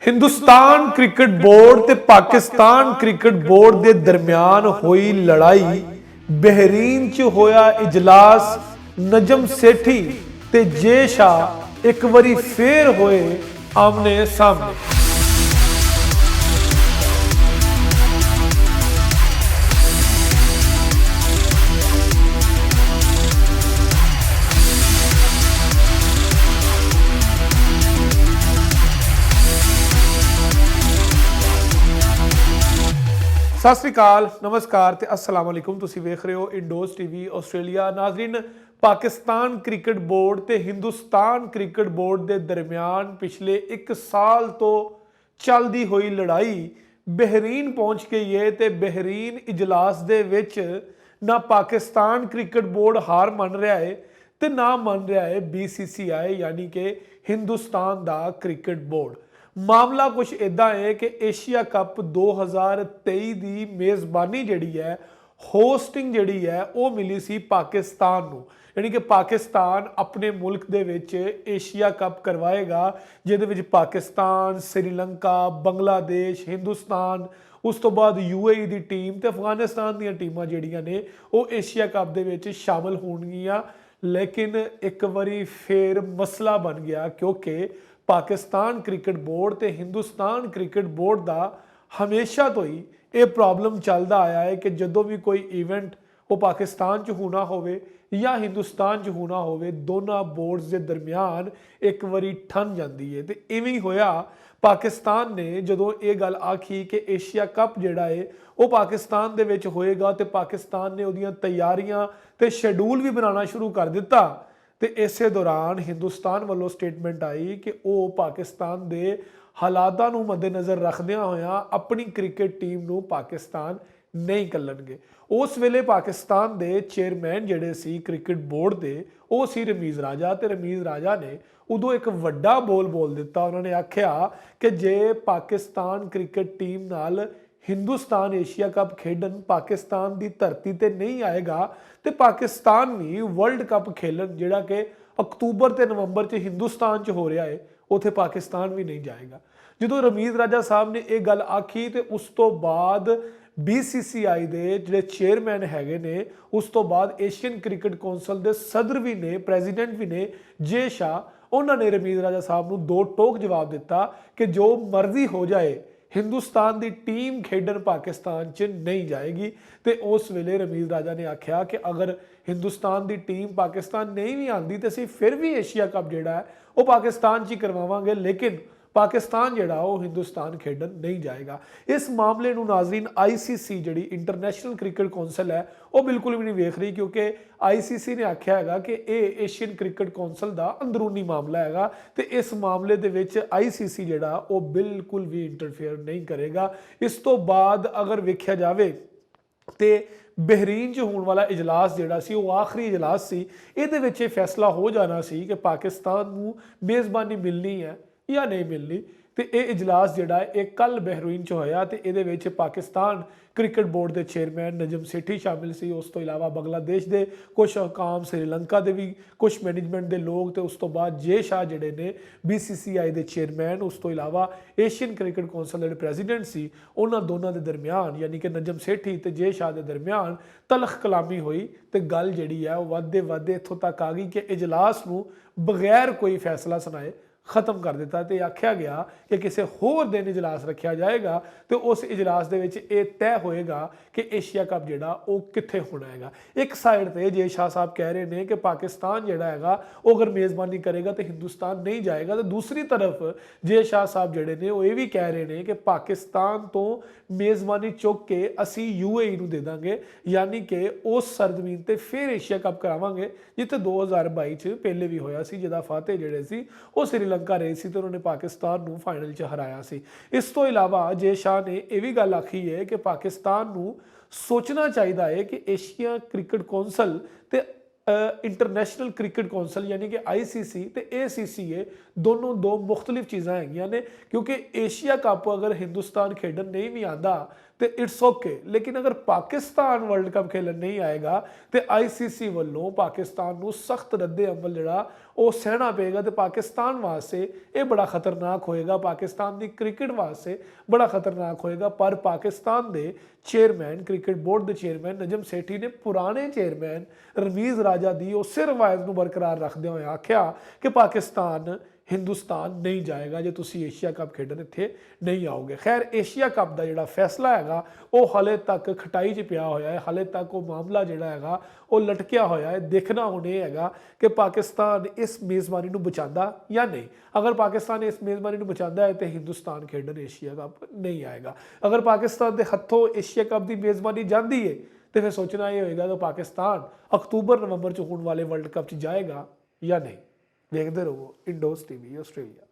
Hindustan cricket board ते Pakistan cricket board के दरम्यान हुई लड़ाई, बहरीन च होया इजलास, नजम सेठी ते जे शाह एक बारी फिर होए आमने सामने। सत श्री अकाल, नमस्कार ते अस्सलाम वालेकुम। तुसी वेख रहे हो इंडोज टीवी आस्ट्रेलिया। नाजरीन, पाकिस्तान क्रिकेट बोर्ड ते हिंदुस्तान क्रिकेट बोर्ड के दरम्यान पिछले एक साल तो चलती हुई लड़ाई बहरीन पहुंच गई है। ते बहरीन इजलास दे विच ना पाकिस्तान क्रिकेट बोर्ड हार मन रहा है ते ना मन रहा है BCCI यानी कि हिंदुस्तान दा क्रिकेट बोर्ड। मामला कुछ इदा है कि एशिया कप 2023 की मेज़बानी जी है, होस्टिंग जी है, वो मिली सी पाकिस्तान को। यानी कि पाकिस्तान अपने मुल्क दे विच एशिया कप करवाएगा, जिहदे विच पाकिस्तान, श्रीलंका, बांग्लादेश, हिंदुस्तान, उस तो बाद UAE की टीम ते अफगानिस्तान दी टीमां जिहड़ियां ने वो एशिया कप दे विच शामिल होणगियां। लेकिन एक बारी फिर मसला बन गया, क्योंकि पाकिस्तान क्रिकेट बोर्ड ते हिंदुस्तान क्रिकेट बोर्ड का हमेशा तो ही ये प्रॉब्लम चलता आया है कि जदों भी कोई इवेंट वो पाकिस्तान च होना होवे या हिंदुस्तान च होना होवे, दोनों बोर्ड्स के दरम्यान एक बारी ठन जाती है। तो इवें ही होया, पाकिस्तान ने जदों ये गल आखी कि एशिया कप जिहड़ा है वो पाकिस्तान दे विच होएगा, तो पाकिस्तान ने उहदियां तैयारियां ते शेड्यूल भी बनाना शुरू कर दिता। तो इस दौरान हिंदुस्तान वालों स्टेटमेंट आई कि वो पाकिस्तान के हालातों को मद्देनज़र रखद्या होया अपनी क्रिकेट टीम को पाकिस्तान नहीं घल्लणगे। उस वेले पाकिस्तान के चेयरमैन जिहड़े सी क्रिकेट बोर्ड के वो सी रमीज़ राजा। तो रमीज़ राजा ने उदों एक वड्डा बोल दिता। उन्होंने आख्या कि जे पाकिस्तान क्रिकेट टीम नाल हिंदुस्तान एशिया कप खेडन पाकिस्तान की धरती ते नहीं आएगा, तो पाकिस्तान भी वर्ल्ड कप खेलन जिहड़ा कि अक्तूबर ते नवंबर च हिंदुस्तान च हो रहा है, उत्थे पाकिस्तान भी नहीं जाएगा। जो रमीज़ राजा साहब ने यह गल आखी, तो उस तो बाद BCCI के जिहड़े चेयरमैन हैगे ने, उस तो बाद एशियन क्रिकेट कौंसल के सदर भी ने, प्रेजिडेंट भी ने जे शाह, उन्होंने रमीज़ राजा साहब को दो टोक जवाब दिता कि जो मर्जी हो जाए, हिंदुस्तान की टीम खेडन पाकिस्तान च नहीं जाएगी। तो उस वेले रमीज़ राजा ने आख्या कि अगर हिंदुस्तान की टीम पाकिस्तान नहीं भी आती तो असीं फिर भी एशिया कप जिहड़ा है वो पाकिस्तान च ही करवावांगे, लेकिन पाकिस्तान जिहड़ा वो हिंदुस्तान खेडन नहीं जाएगा। इस मामले को नाजरीन ICC जी इंटरनेशनल क्रिकेट कौंसल है वो बिल्कुल भी नहीं वेख रही, क्योंकि ICC ने आख्या है कि यह एशियन क्रिकेट कौंसल का अंदरूनी मामला है। तो इस मामले के विच ICC जिहड़ा वो बिल्कुल भी इंटरफेयर नहीं करेगा। इस तो बाद अगर वेख्या जाए तो बहरीन च होने वाला इजलास जिहड़ा सी वो आखिरी इजलास सी। इहदे विच फैसला हो जाना सी कि पाकिस्तान को मेज़बानी मिलनी है या नहीं मिलनी। तो यह इजलास जिहड़ा है कल बहरीन च होया। तो ये पाकिस्तान क्रिकेट बोर्ड के चेयरमैन नजम सेठी शामिल सी, उस तो इलावा बांग्लादेश के कुछ हकाम, श्रीलंका के भी कुछ मैनेजमेंट के लोग, तो उस तो बाद जे शाह जिहड़े ने BCCI के चेयरमैन, उस तो इलावा एशियन क्रिकेट कौंसल के प्रेजिडेंट सी, उन्होंने दोनों के दरम्यान यानी कि नजम सेठी तो जे शाह के दरम्यान तलख कलामी हुई। तो गल जिहड़ी है वो वधदे वधदे इत्थों तक आ गई कि इजलास को बगैर कोई फैसला सुनाए खत्म कर दिता। तो आख्या गया कि किसी होर दिन इजलास रखा जाएगा, तो उस इजलास के विच ये तय होएगा कि एशिया कप जिहड़ा वो कित्थे होना है। एक साइड पर जे शाह साहब कह रहे हैं कि पाकिस्तान जिहड़ा है वो अगर मेज़बानी करेगा तो हिंदुस्तान नहीं जाएगा, तो दूसरी तरफ जे शाह साहब जिहड़े ने वो ये भी कह रहे हैं कि पाकिस्तान तो मेज़बानी चुक के असी UAE नूं दे देंगे, यानी कि उस सरजमीन पर फिर एशिया कप करावांगे जिथे 2022 च पहले भी होया सी, जिहदा फाते जिहड़े सी वो श्रीलंका रही सी, तो उन्होंने पाकिस्तान को फाइनल च हराया सी। इस तो इलावा जे शाह ने यह भी गल आखी है कि पाकिस्तान को सोचना चाहिए है कि एशिया क्रिकेट कौंसल ते इंटरनेशनल क्रिकेट कौंसल यानी कि ICC तो ACCA दोनों दो मुख्तलिफ चीज़ा है, क्योंकि एशिया कप अगर हिंदुस्तान खेडन नहीं भी आता तो इट्स ओके, लेकिन अगर पाकिस्तान वर्ल्ड कप खेलन नहीं आएगा तो ICC वालों पाकिस्तान को सख्त रद्दे अमल जड़ा ਉਹ ਸਹਿਣਾ ਪਏਗਾ ਤੇ ਪਾਕਿਸਤਾਨ ਵਾਸਤੇ ਇਹ ਬੜਾ ਖਤਰਨਾਕ ਹੋਏਗਾ, ਪਾਕਿਸਤਾਨ ਦੀ ਕ੍ਰਿਕਟ ਵਾਸਤੇ ਬੜਾ ਖਤਰਨਾਕ ਹੋਏਗਾ। ਪਰ ਪਾਕਿਸਤਾਨ ਦੇ ਚੇਅਰਮੈਨ, ਕ੍ਰਿਕਟ ਬੋਰਡ ਦੇ ਚੇਅਰਮੈਨ ਨਜਮ ਸੇਠੀ ਨੇ ਪੁਰਾਣੇ ਚੇਅਰਮੈਨ ਰਮੀਜ਼ ਰਾਜਾ ਦੀ ਉਸੇ ਰਵਾਇਤ ਨੂੰ ਬਰਕਰਾਰ ਰੱਖਦੇ ਹੋਏ ਆਖਿਆ ਕਿ ਪਾਕਿਸਤਾਨ ਹਿੰਦੁਸਤਾਨ ਨਹੀਂ ਜਾਏਗਾ ਜੇ ਤੁਸੀਂ ਏਸ਼ੀਆ ਕੱਪ ਖੇਡਣ ਇੱਥੇ ਨਹੀਂ ਆਓਗੇ। ਖੈਰ, ਏਸ਼ੀਆ ਕੱਪ ਦਾ ਜਿਹੜਾ ਫੈਸਲਾ ਹੈਗਾ ਉਹ ਹਾਲੇ ਤੱਕ ਖਟਾਈ 'ਚ ਪਿਆ ਹੋਇਆ ਹੈ, ਹਾਲੇ ਤੱਕ ਉਹ ਮਾਮਲਾ ਜਿਹੜਾ ਹੈਗਾ ਉਹ ਲਟਕਿਆ ਹੋਇਆ ਹੈ। ਦੇਖਣਾ ਹੁਣ ਇਹ ਹੈਗਾ ਕਿ ਪਾਕਿਸਤਾਨ ਇਸ ਮੇਜ਼ਬਾਨੀ ਨੂੰ ਬਚਾਉਂਦਾ ਜਾਂ ਨਹੀਂ। ਅਗਰ ਪਾਕਿਸਤਾਨ ਇਸ ਮੇਜ਼ਬਾਨੀ ਨੂੰ ਬਚਾਉਂਦਾ ਹੈ ਤੇ ਹਿੰਦੁਸਤਾਨ ਖੇਡਣ ਏਸ਼ੀਆ ਕੱਪ ਨਹੀਂ ਆਏਗਾ। ਅਗਰ ਪਾਕਿਸਤਾਨ ਦੇ ਹੱਥੋਂ ਏਸ਼ੀਆ ਕੱਪ ਦੀ ਮੇਜ਼ਬਾਨੀ ਜਾਂਦੀ ਹੈ ਤੇ ਫਿਰ ਸੋਚਣਾ ਇਹ ਹੋਏਗਾ ਕਿ ਪਾਕਿਸਤਾਨ ਅਕਤੂਬਰ ਨਵੰਬਰ 'ਚ ਹੋਣ ਵਾਲੇ ਵਰਲਡ ਕੱਪ 'ਚ ਜਾਏਗਾ ਜਾਂ ਨਹੀਂ। ਦੇਖਦੇ ਰਹੋ ਇੰਡੋਜ਼ ਟੀਵੀ ਆਸਟ੍ਰੇਲੀਆ।